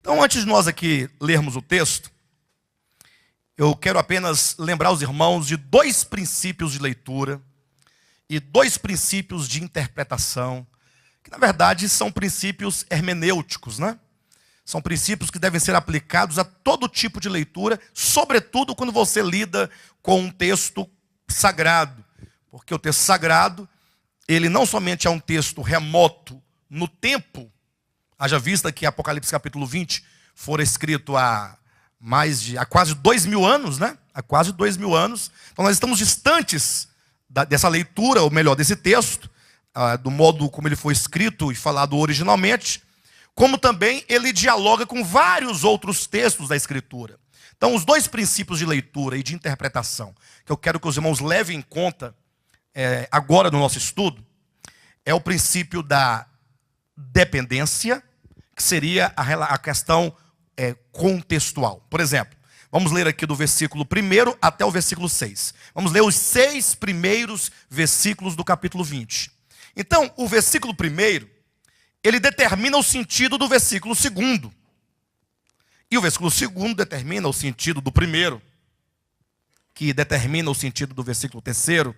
Então, antes de nós aqui lermos o texto, eu quero apenas lembrar os irmãos de dois princípios de leitura e dois princípios de interpretação, que na verdade são princípios hermenêuticos, né? São princípios que devem ser aplicados a todo tipo de leitura, sobretudo quando você lida com um texto sagrado. Porque o texto sagrado, ele não somente é um texto remoto no tempo, haja vista que Apocalipse capítulo 20 fora escrito há quase 2000 anos, né? Há quase 2000 anos. Então nós estamos distantes dessa leitura, ou melhor, desse texto, do modo como ele foi escrito e falado originalmente, como também ele dialoga com vários outros textos da Escritura. Então, os dois princípios de leitura e de interpretação que eu quero que os irmãos levem em conta agora no nosso estudo, é o princípio da dependência, que seria a questão contextual. Por exemplo, vamos ler aqui do versículo 1 até o versículo 6. Vamos ler os 6 primeiros versículos do capítulo 20. Então, o versículo 1, ele determina o sentido do versículo 2. E o versículo 2 determina o sentido do 1, que determina o sentido do versículo 3,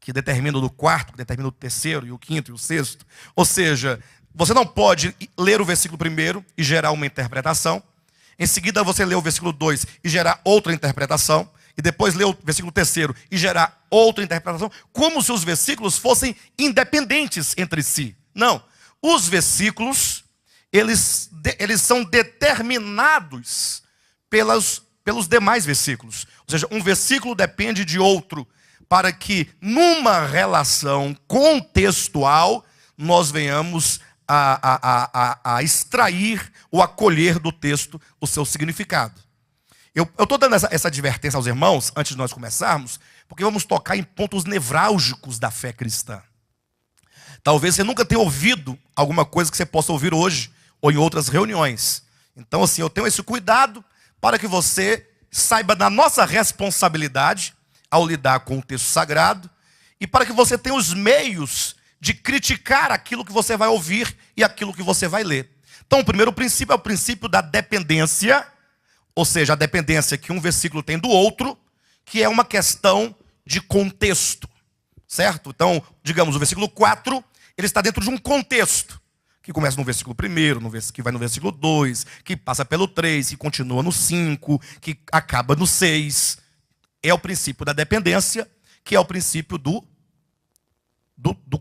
que determina o do 4, que determina o 3º, e o 5º e o 6º. Ou seja, você não pode ler o versículo 1 e gerar uma interpretação. Em seguida você lê o versículo 2 e gerar outra interpretação. E depois lê o versículo 3 e gerar outra interpretação. Como se os versículos fossem independentes entre si. Não. Os versículos, eles são determinados pelos demais versículos. Ou seja, um versículo depende de outro, para que numa relação contextual, nós venhamos a extrair ou a colher do texto o seu significado. Eu estou dando essa advertência aos irmãos, antes de nós começarmos, porque vamos tocar em pontos nevrálgicos da fé cristã. Talvez você nunca tenha ouvido alguma coisa que você possa ouvir hoje ou em outras reuniões. Então, assim, eu tenho esse cuidado para que você saiba da nossa responsabilidade ao lidar com o texto sagrado e para que você tenha os meios de criticar aquilo que você vai ouvir e aquilo que você vai ler. Então, o primeiro princípio é o princípio da dependência, ou seja, a dependência que um versículo tem do outro, que é uma questão de contexto, certo? Então, digamos, o versículo 4... ele está dentro de um contexto, que começa no versículo 1, que vai no versículo 2, que passa pelo 3, que continua no 5, que acaba no 6. É o princípio da dependência, que é o princípio do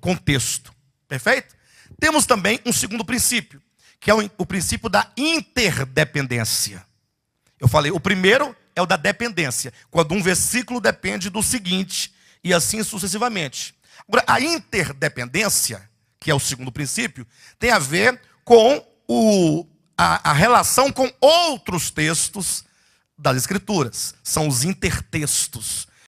contexto. Perfeito? Temos também um segundo princípio, que é o princípio da interdependência. Eu falei, o primeiro é o da dependência, quando um versículo depende do seguinte, e assim sucessivamente. Agora, a interdependência, que é o segundo princípio, tem a ver com a relação com outros textos das Escrituras. São os intertextos.